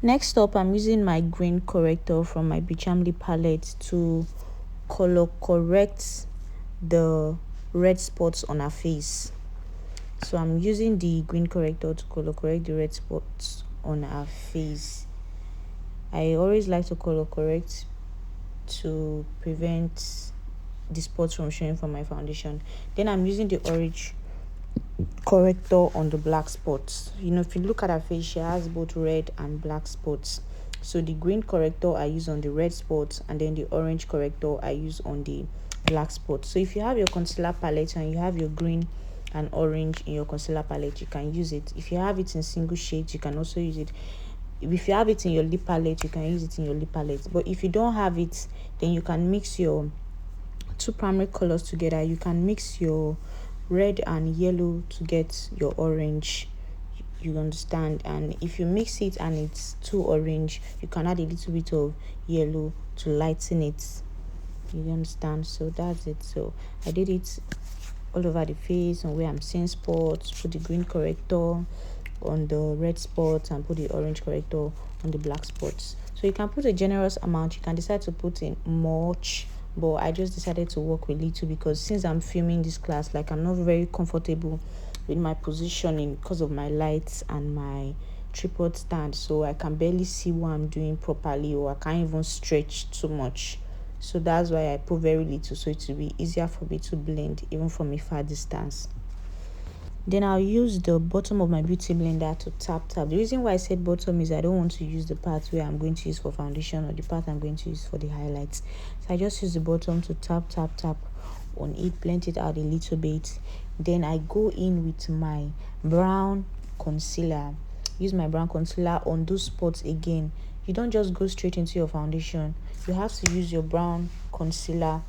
Next up, I'm using my green corrector from my Beecharm palette to color correct the red spots on her face. So I'm using the green corrector to color correct the red spots on her face. I always like to color correct to prevent the spots from showing from my foundation. Then I'm using the orange corrector on the black spots. If you look at her face, she has both red and black spots. So the green corrector I use on the red spots, and then the orange corrector I use on the black spots. So if you have your concealer palette and you have your green and orange in your concealer palette, you can use it. If you have it in single shades, you can also use it. If you have it in your lip palette, you can use it in your lip palette. But if you don't have it, then you can mix your two primary colors together. You can mix your red and yellow to get your orange, you understand. And if you mix it and it's too orange, you can add a little bit of yellow to lighten it, you understand. So that's it. So I did it all over the face, and where I'm seeing spots, put the green corrector on the red spots and put the orange corrector on the black spots. So you can put a generous amount, you can decide to put in much, but I just decided to work with little because since I'm filming this class, like, I'm not very comfortable with my positioning because of my lights and my tripod stand, so I can barely see what I'm doing properly, or I can't even stretch too much. So that's why I put very little, so it will be easier for me to blend even from a far distance. Then I'll use the bottom of my beauty blender to tap. The reason why I said bottom is I don't want to use the part where I'm going to use for foundation or the part I'm going to use for the highlights. So I just use the bottom to tap on it, blend it out a little bit. Then I go in with my brown concealer. Use my brown concealer on those spots again. You don't just go straight into your foundation. You have to use your brown concealer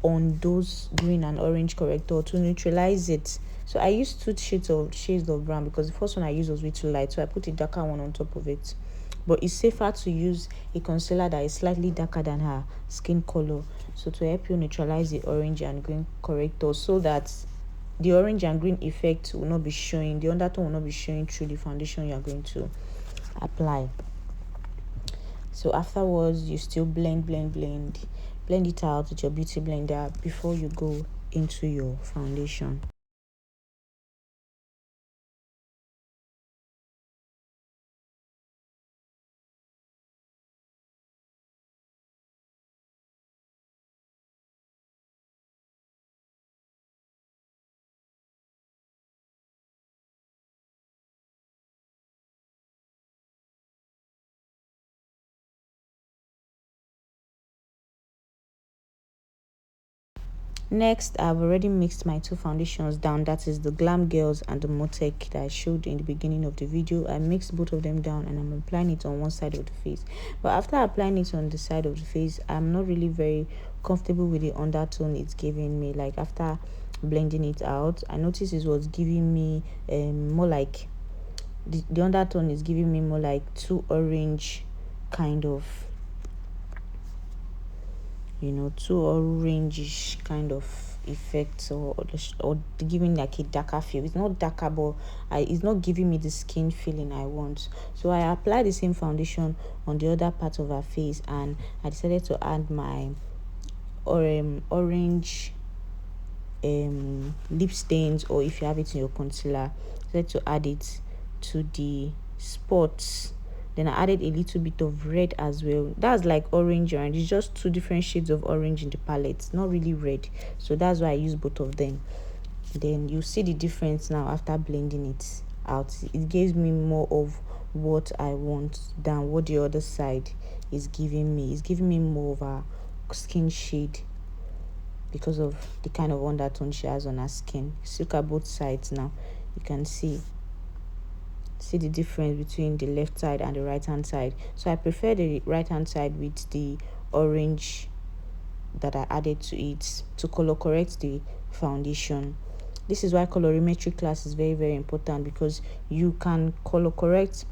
on those green and orange corrector to neutralize it. So I used two shades of brown because the first one I used was way too light, so I put a darker one on top of it. But it's safer to use a concealer that is slightly darker than her skin color, so to help you neutralize the orange and green corrector, so that the orange and green effect will not be showing, the undertone will not be showing through the foundation you are going to apply. So afterwards, you still blend it out with your beauty blender before you go into your foundation. Next, I've already mixed my two foundations down, that is the Glam Girls and the Motec that I showed in the beginning of the video. I mixed both of them down and I'm applying it on one side of the face. But after applying it on the side of the face, I'm not really very comfortable with the undertone it's giving me. Like, after blending it out, I noticed it was giving me more like the undertone is giving me more like too orange kind of, too orangish kind of effect, or giving like a darker feel. It's not darker, but it's not giving me the skin feeling I want. So I applied the same foundation on the other part of her face, and I decided to add my orange lip stains, or if you have it in your concealer, decided to add it to the spots. Then I added a little bit of red as well. That's like orange, and it's just two different shades of orange in the palette, not really red. So that's why I use both of them. Then you see the difference now after blending it out. It gives me more of what I want than what the other side is giving me. It's giving me more of a skin shade because of the kind of undertone she has on her skin. Look at both sides now. You can see the difference between the left side and the right hand side. So I prefer the right hand side with the orange that I added to it to color correct the foundation. This is why colorimetry class is very, very important, because you can color correct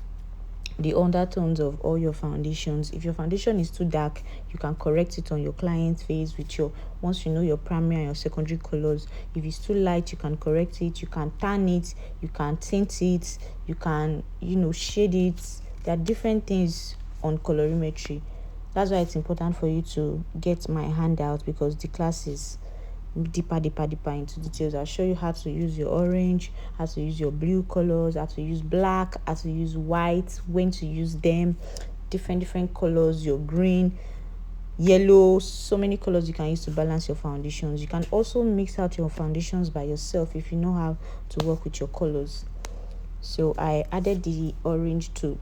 the undertones of all your foundations. If your foundation is too dark, you can correct it on your client's face with your, once you know your primary and your secondary colors. If it's too light, you can correct it, you can tan it, you can tint it, you can shade it There are different things on colorimetry. That's why it's important for you to get my handout, because the class is deeper into details. I'll show you how to use your orange, how to use your blue colors, how to use black, how to use white, when to use them, different colors, your green, yellow, so many colors you can use to balance your foundations. You can also mix out your foundations by yourself if you know how to work with your colors. So I added the orange to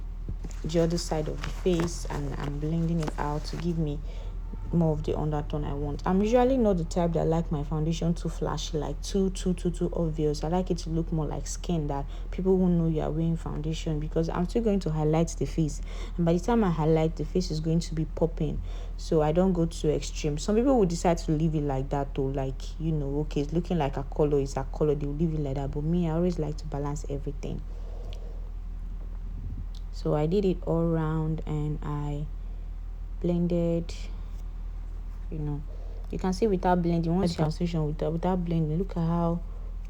the other side of the face, and I'm blending it out to give me more of the undertone I want. I'm usually not the type that like my foundation too flashy, like too obvious. I like it to look more like skin, that people won't know you are wearing foundation, because I'm still going to highlight the face, and by the time I highlight, the face is going to be popping. So I don't go too extreme. Some people will decide to leave it like that though, like, you know, okay, it's looking like a color is a color, they will leave it like that. But me, I always like to balance everything. So I did it all round, and I blended. You know, you can see without blending, once you transition without blending, look at how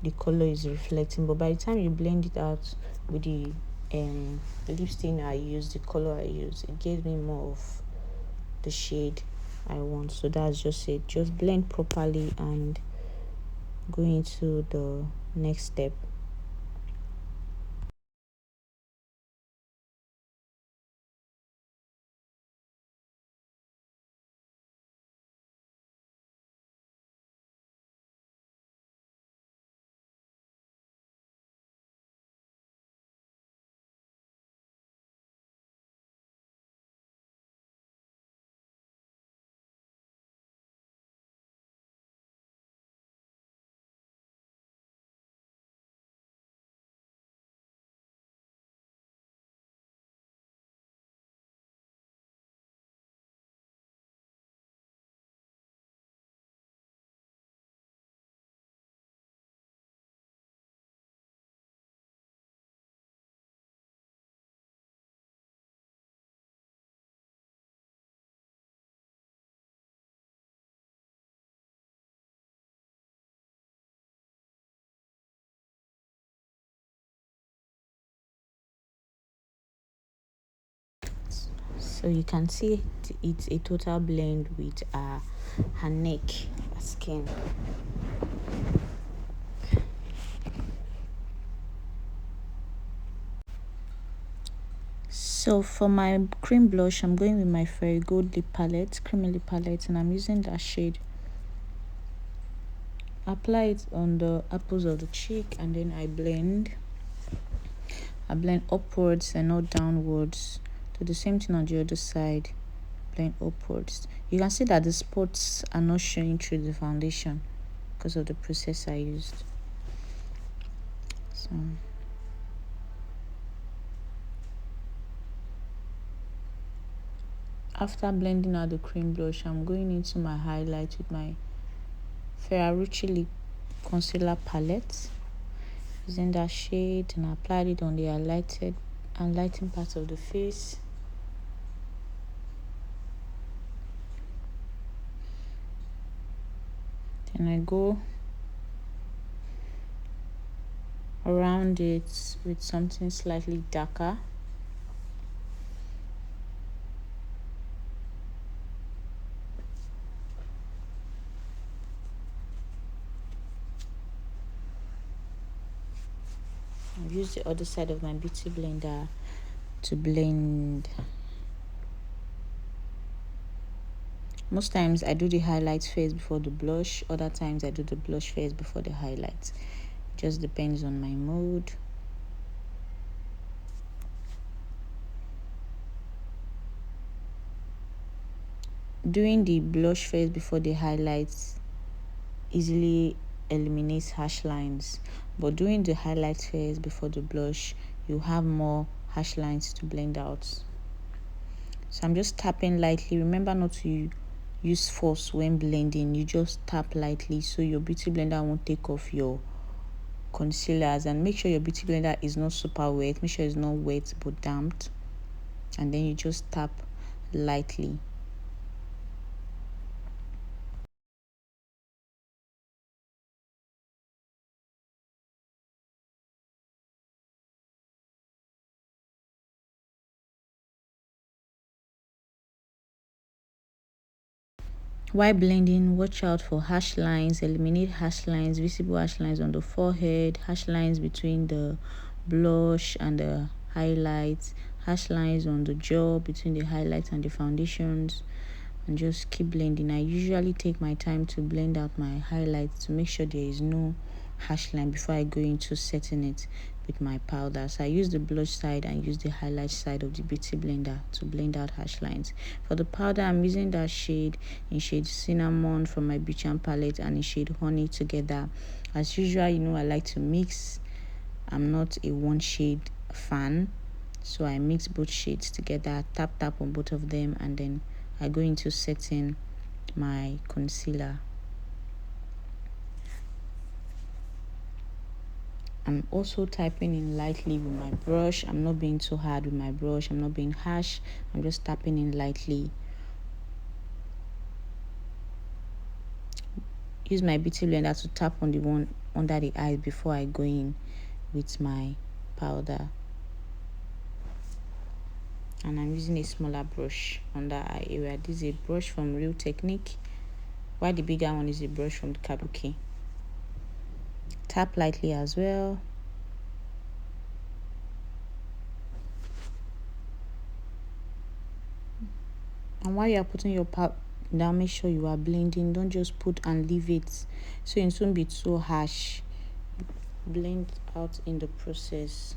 the color is reflecting. But by the time you blend it out with the lip stain I use, the color I use, it gives me more of the shade I want. So that's just it. Just blend properly and go into the next step. So you can see it's a total blend with her neck, her skin. So for my cream blush, I'm going with my Ferrarucci lip palette, creamy lip palette, and I'm using that shade. Apply it on the apples of the cheek, and then I blend upwards and not downwards. Do the same thing on the other side. Blend upwards. You can see that the spots are not showing through the foundation because of the process I used. So after blending out the cream blush, I'm going into my highlight with my Ferrarucci Concealer palette, using that shade, and I applied it on the highlighting part of the face. Then I go around it with something slightly darker. I'll use the other side of my beauty blender to blend. Most times I do the highlights first before the blush, other times I do the blush first before the highlights. Just depends on my mood. Doing the blush first before the highlights easily eliminates harsh lines, but doing the highlights first before the blush, you have more harsh lines to blend out. So I'm just tapping lightly. Remember not to use force when blending. You just tap lightly so your beauty blender won't take off your concealers, and make sure your beauty blender is not super wet. Make sure it's not wet but damped, and then you just tap lightly. While blending, watch out for harsh lines. Eliminate harsh lines, visible harsh lines on the forehead, harsh lines between the blush and the highlights, harsh lines on the jaw between the highlights and the foundations, and just keep blending. I usually take my time to blend out my highlights to make sure there is no harsh line before I go into setting it with my powder. So I use the blush side and use the highlight side of the beauty blender to blend out harsh lines. For the powder, I'm using that shade in shade Cinnamon from my Beecharm palette and in shade Honey together. As usual, you know I like to mix. I'm not a one shade fan, so I mix both shades together, tap on both of them, and then I go into setting my concealer. I'm also typing in lightly with my brush. I'm not being too hard with my brush. I'm not being harsh. I'm just tapping in lightly. Use my beauty blender to tap on the one under the eyes before I go in with my powder. And I'm using a smaller brush under eye area. This is a brush from Real Technique, while the bigger one is a brush from Kabuki. Tap lightly as well. And while you are putting your powder down, make sure you are blending. Don't just put and leave it, so it won't be too harsh. Blend out in the process.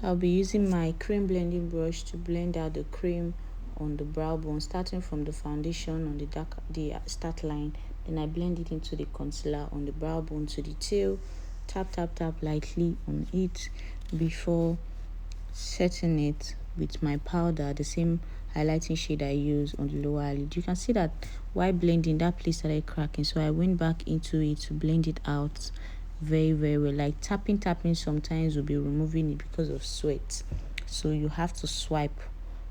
I'll be using my cream blending brush to blend out the cream on the brow bone, starting from the foundation on the start line. Then I blend it into the concealer on the brow bone to the tail. Tap lightly on it before setting it with my powder, the same highlighting shade I use on the lower eyelid. You can see that while blending, that place started cracking, so I went back into it to blend it out very well. Like tapping sometimes will be removing it because of sweat, so you have to swipe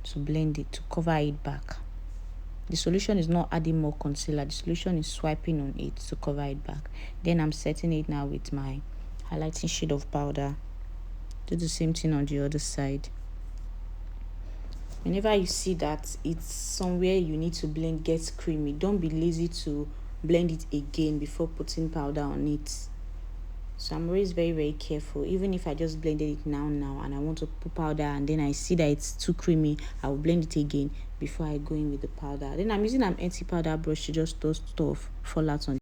to blend it to cover it back. The solution is not adding more concealer, the solution is swiping on it to cover it back. Then I'm setting it now with my highlighting shade of powder. Do the same thing on the other side. Whenever you see that it's somewhere you need to blend gets creamy, don't be lazy to blend it again before putting powder on it. So I'm always very careful. Even if I just blended it now and I want to put powder and then I see that it's too creamy, I will blend it again before I go in with the powder. Then I'm using an empty powder brush to just dust off fallout on